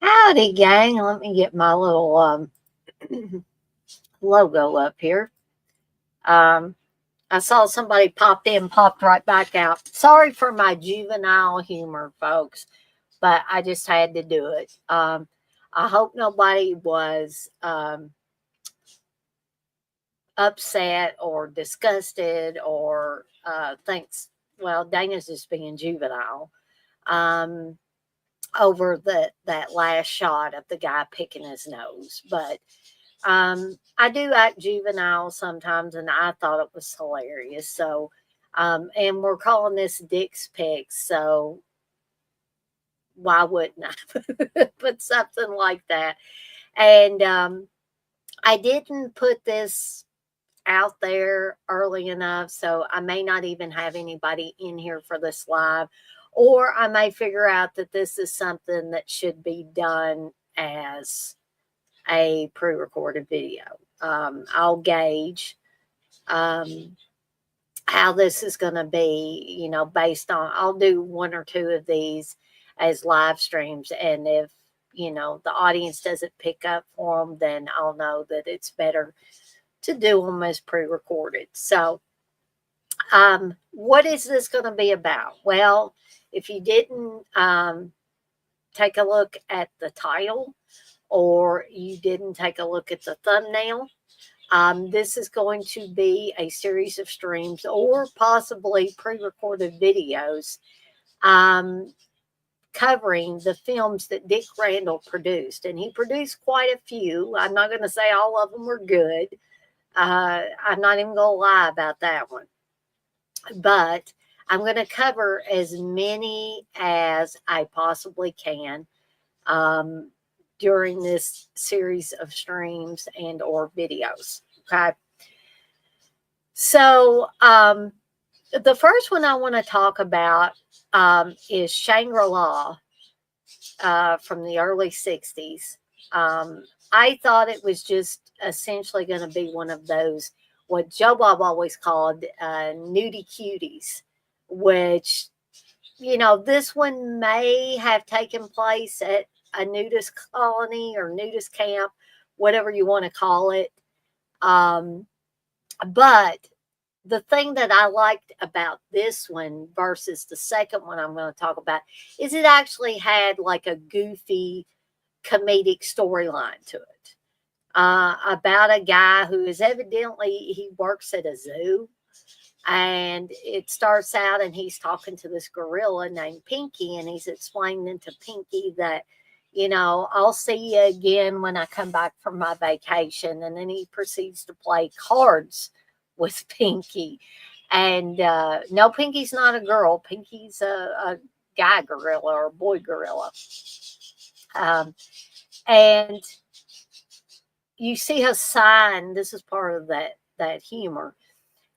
Howdy, gang. Let me get my little logo up here. Um, I saw somebody popped in, popped right back out. Sorry for my juvenile humor, folks, but I just had to do it. I hope nobody was upset or disgusted or thinks, well, Dana's just being juvenile. Um, Over that last shot of the guy picking his nose, but I do act juvenile sometimes, and I thought it was hilarious. So, and we're calling this Dick's Picks, so why wouldn't I put something like that? And I didn't put this out there early enough, so I may not even have anybody in here for this live, or I may figure out that this is something that should be done as a pre-recorded video. I'll gauge um, how this is going to be, based on, I'll do one or two of these as live streams. And if, the audience doesn't pick up for them, then I'll know that it's better to do them as pre-recorded. So, what is this going to be about? Well, if you didn't take a look at the title, or you didn't take a look at the thumbnail, this is going to be a series of streams or possibly pre recorded videos um, covering the films that Dick Randall produced. And he produced quite a few. I'm not going to say all of them were good. I'm not even going to lie about that one. But I'm going to cover as many as I possibly can um, during this series of streams and or videos. Okay. So the first one I want to talk about is Shangri-La from the early 60s. I thought it was just essentially going to be one of those, what Joe Bob always called nudie cuties, which, this one may have taken place at a nudist colony or nudist camp, whatever you want to call it. Um, but the thing that I liked about this one versus the second one I'm going to talk about is it actually had like a goofy comedic storyline to it about a guy who is evidently he works at a zoo, and it starts out and he's talking to this gorilla named Pinky, and he's explaining to Pinky that, I'll see you again when I come back from my vacation. And then he proceeds to play cards with Pinky. And no, Pinky's not a girl. Pinky's a guy gorilla or a boy gorilla. Um, and you see a sign. This is part of that humor.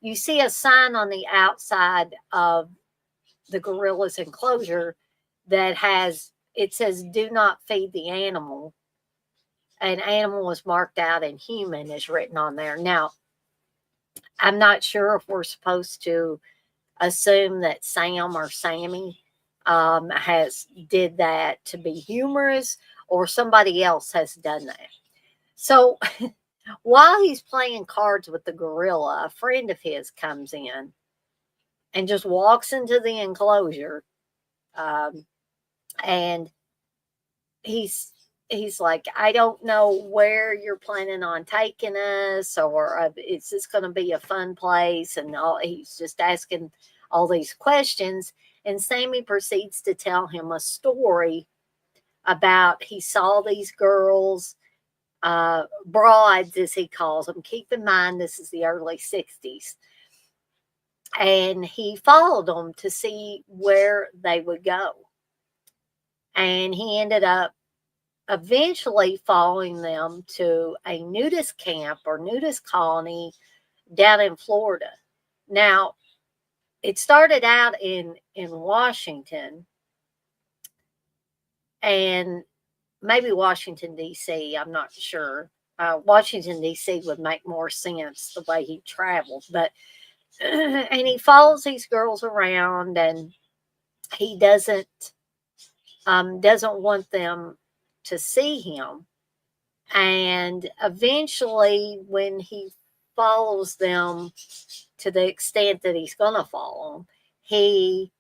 You see a sign on the outside of the gorilla's enclosure that has it says "Do not feed the animal." An animal is marked out and "human" is written on there. Now, I'm not sure if we're supposed to assume that Sam or Sammy has did that to be humorous, or somebody else has done that. So while he's playing cards with the gorilla, a friend of his comes in and just walks into the enclosure, um, and he's he's like, I don't know where you're planning on taking us, or is this going to be a fun place? And he's just asking all these questions. And Sammy proceeds to tell him a story about he saw these girls, broads as he calls them. Keep in mind, this is the early 60s. And he followed them to see where they would go. And he ended up eventually following them to a nudist camp or nudist colony down in Florida. Now, it started out in Washington, and maybe Washington, D.C., I'm not sure. Washington, D.C. would make more sense the way he traveled. But, and he follows these girls around, and he doesn't want them to see him. And eventually, when he follows them to the extent that he's going to follow them, he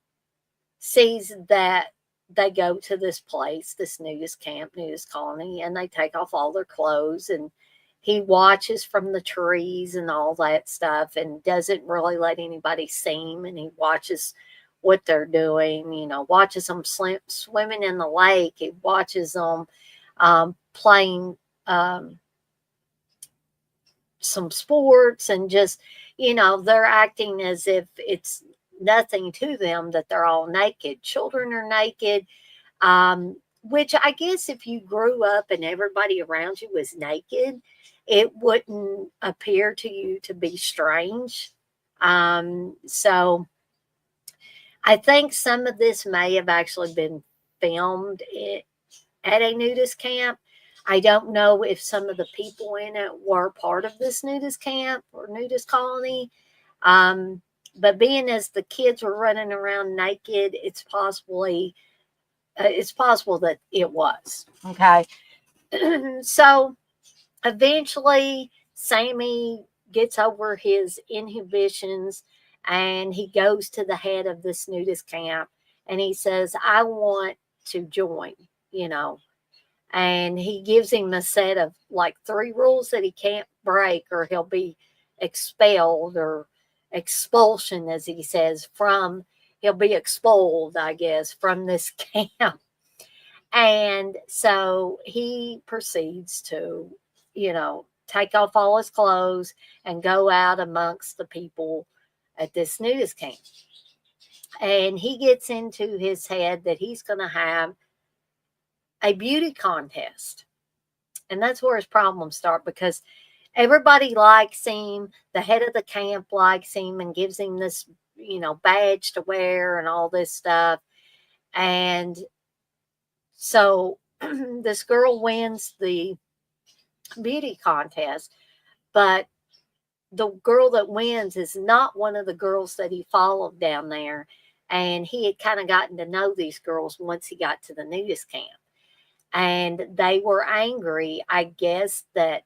sees that they go to this place, this nudist camp, nudist colony, and they take off all their clothes, and he watches from the trees and all that stuff and doesn't really let anybody see him, and he watches what they're doing, watches them swimming in the lake. He watches them playing some sports, and just, they're acting as if it's nothing to them that they're all naked. Children are naked, which I guess if you grew up and everybody around you was naked, it wouldn't appear to you to be strange. So I think some of this may have actually been filmed at a nudist camp. I don't know if some of the people in it were part of this nudist camp or nudist colony. But being as the kids were running around naked, it's possible that it was. Okay. So eventually, Sammy gets over his inhibitions and he goes to the head of this nudist camp and he says, I want to join, and he gives him a set of like 3 rules that he can't break or he'll be expelled, or expulsion, as he says, he'll be expelled, I guess, from this camp. And so he proceeds to, take off all his clothes and go out amongst the people at this nudist camp. And he gets into his head that he's going to have a beauty contest. And that's where his problems start, because everybody likes him. The head of the camp likes him and gives him this, badge to wear and all this stuff. And so this girl wins the beauty contest, but the girl that wins is not one of the girls that he followed down there. And he had kind of gotten to know these girls once he got to the nudist camp. And they were angry, I guess, that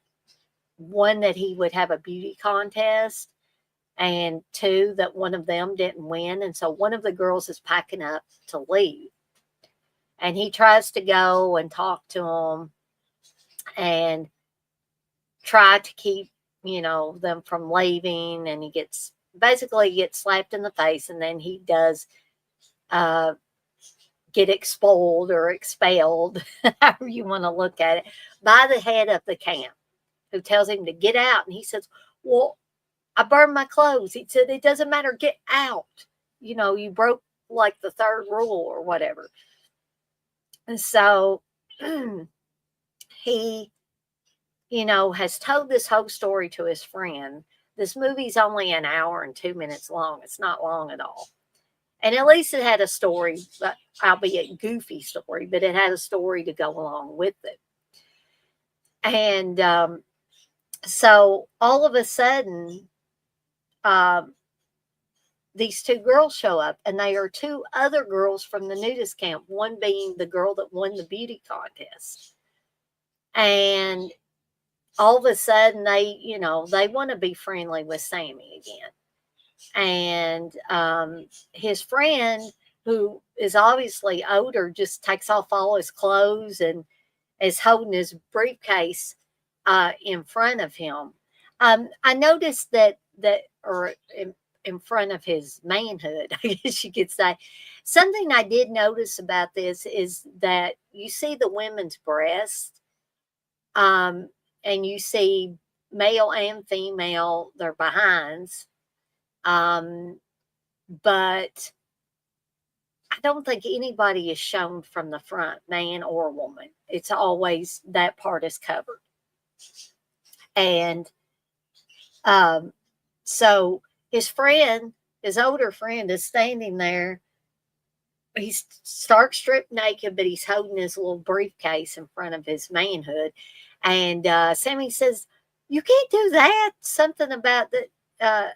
1, that he would have a beauty contest, and 2, that one of them didn't win. And so one of the girls is packing up to leave. And he tries to go and talk to them and try to keep, them from leaving. And he gets slapped in the face, and then he does get expelled or expelled, however you want to look at it, by the head of the camp, who tells him to get out. And he says, well, I burned my clothes. He said, it doesn't matter, get out. You broke like the 3rd rule or whatever. And so he, has told this whole story to his friend. This movie's only an hour and 2 minutes long. It's not long at all. And at least it had a story, albeit goofy story, but it had a story to go along with it. And so all of a sudden, these 2 girls show up, and they are 2 other girls from the nudist camp, one being the girl that won the beauty contest. And all of a sudden, they want to be friendly with Sammy again. And his friend, who is obviously older, just takes off all his clothes and is holding his briefcase in front of him. I noticed that or in front of his manhood, I guess you could say. Something I did notice about this is that you see the women's breasts, and you see male and female, their behinds. But I don't think anybody is shown from the front, man or woman. It's always that part is covered. And so his friend, his older friend, is standing there. He's stark stripped naked, but he's holding his little briefcase in front of his manhood. And Sammy says, you can't do that. Something about that.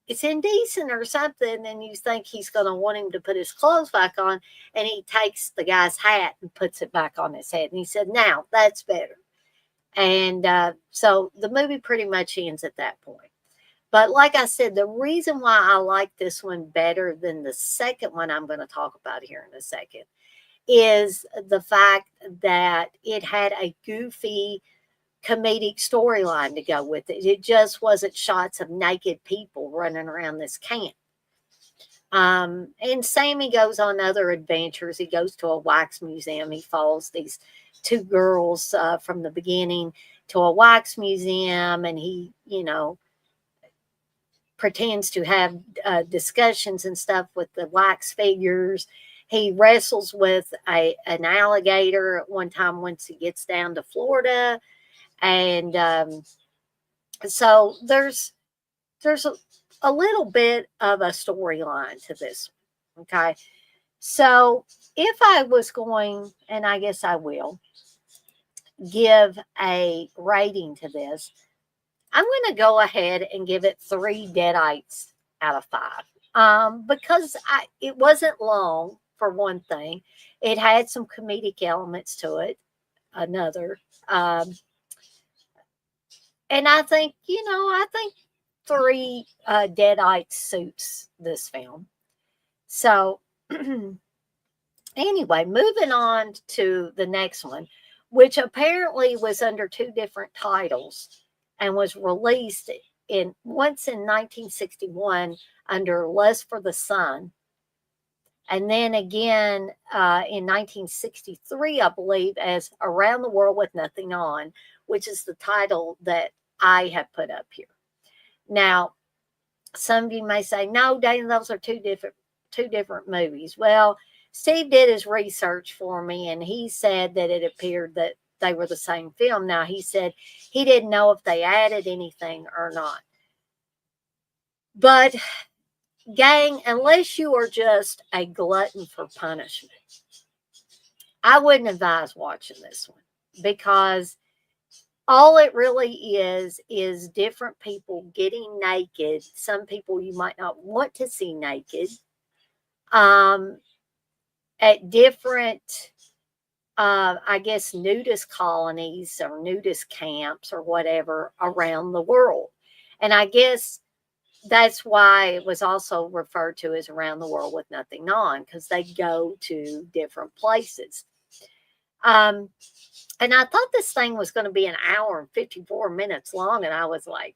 it's indecent or something, and you think he's going to want him to put his clothes back on, and he takes the guy's hat and puts it back on his head. And he said, now that's better. And so the movie pretty much ends at that point. But like I said, the reason why I like this one better than the second one I'm going to talk about here in a second is the fact that it had a goofy comedic storyline to go with it. It just wasn't shots of naked people running around this camp. And Sammy goes on other adventures. He goes to a wax museum. He follows these two girls from the beginning to a wax museum, and he, pretends to have discussions and stuff with the wax figures. He wrestles with an alligator at one time once he gets down to Florida. And so there's a little bit of a storyline to this. Okay. So if I was going, and I guess I will, give a rating to this, I'm going to go ahead and give it 3 deadites out of 5. Because it wasn't long, for one thing. It had some comedic elements to it, another. And I think, I think 3 deadites suits this film. So anyway, moving on to the next one, which apparently was under 2 different titles and was released once in 1961 under Lust for the Sun, and then again in 1963, I believe, as Around the World with Nothing On, which is the title that I have put up here. Now, some of you may say, no, Dana, those are two different movies. Well, Steve did his research for me, and he said that it appeared that they were the same film. Now, he said he didn't know if they added anything or not. But, gang, unless you are just a glutton for punishment, I wouldn't advise watching this one, because all it really is different people getting naked. Some people you might not want to see naked, at different I guess nudist colonies or nudist camps or whatever around the world. And I guess that's why it was also referred to as Around the World with Nothing On, because they go to different places. And I thought this thing was going to be an hour and 54 minutes long, and I was like,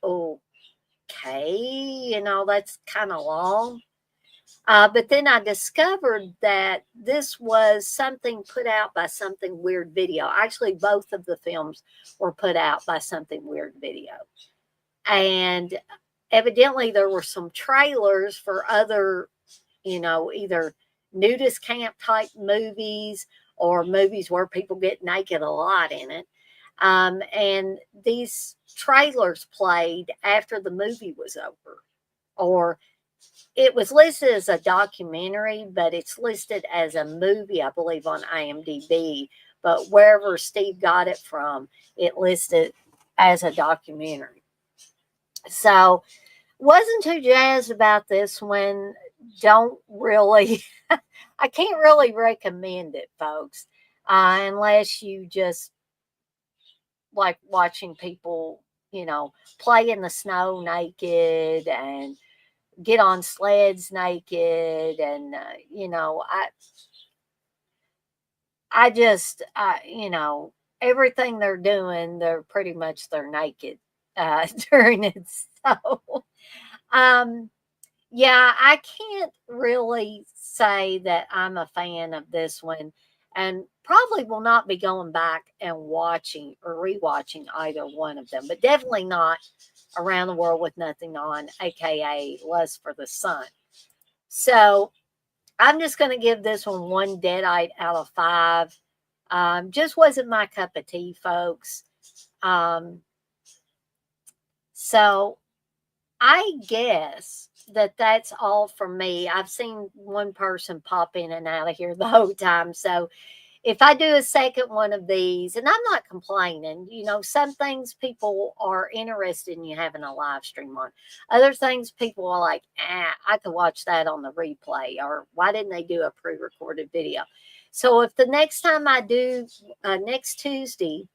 okay, that's kind of long. But then I discovered that this was something put out by Something Weird Video. Actually, both of the films were put out by Something Weird Video. And evidently there were some trailers for other, either nudist camp type movies or movies where people get naked a lot in it. And these trailers played after the movie was over, or it was listed as a documentary, but it's listed as a movie, I believe, on IMDb. But wherever Steve got it from, it listed as a documentary. So, wasn't too jazzed about this one. Don't really, I can't really recommend it, folks, unless you just like watching people, play in the snow naked and get on sleds naked, and I just everything they're doing, they're naked during it. So yeah, I can't really say that I'm a fan of this one, and probably will not be going back and watching or rewatching either one of them, but definitely not Around the World with Nothing On, aka Lust for the Sun. So I'm just going to give this one deadite out of 5. Just wasn't my cup of tea, folks. So I guess that's all from me. I've seen one person pop in and out of here the whole time. So if I do a second one of these, and I'm not complaining, some things people are interested in you having a live stream on. Other things people are like, I could watch that on the replay, or why didn't they do a pre recorded video? So if the next time I do, next Tuesday,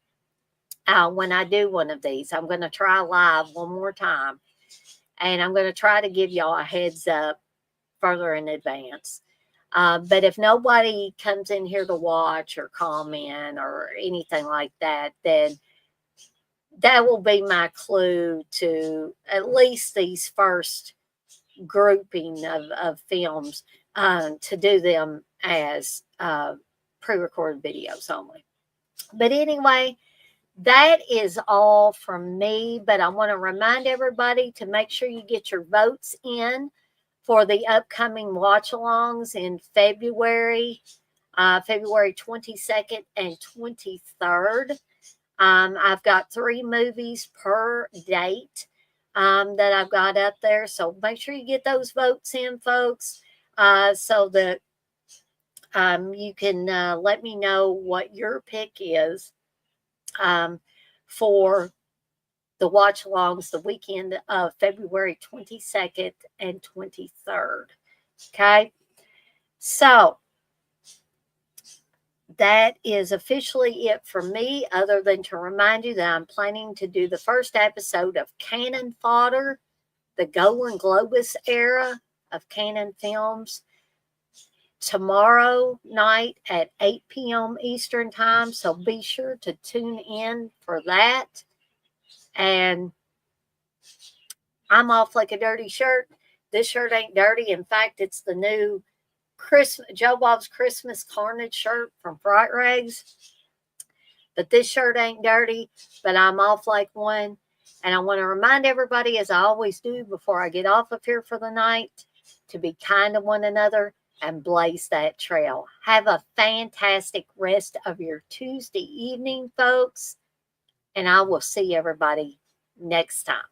when I do one of these, I'm going to try live one more time. And I'm going to try to give y'all a heads up further in advance. But if nobody comes in here to watch or comment or anything like that, then that will be my clue to at least these first grouping of films, to do them as pre-recorded videos only. But anyway, that is all from me. But I want to remind everybody to make sure you get your votes in for the upcoming watch-alongs in February, February 22nd and 23rd. I've got 3 movies per date that I've got up there. So make sure you get those votes in, folks, so that you can let me know what your pick is for the watch-alongs the weekend of February 22nd and 23rd. Okay? So, that is officially it for me, other than to remind you that I'm planning to do the first episode of Cannon Fodder, the Golden Globus era of Cannon films, tomorrow night at 8 p.m. Eastern Time. So be sure to tune in for that. And I'm off like a dirty shirt. This shirt ain't dirty. In fact, it's the new Joe Bob's Christmas Carnage shirt from Fright Rags. But this shirt ain't dirty, but I'm off like one. And I want to remind everybody, as I always do before I get off of here for the night, to be kind to one another and blaze that trail. Have a fantastic rest of your Tuesday evening, folks. And I will see everybody next time.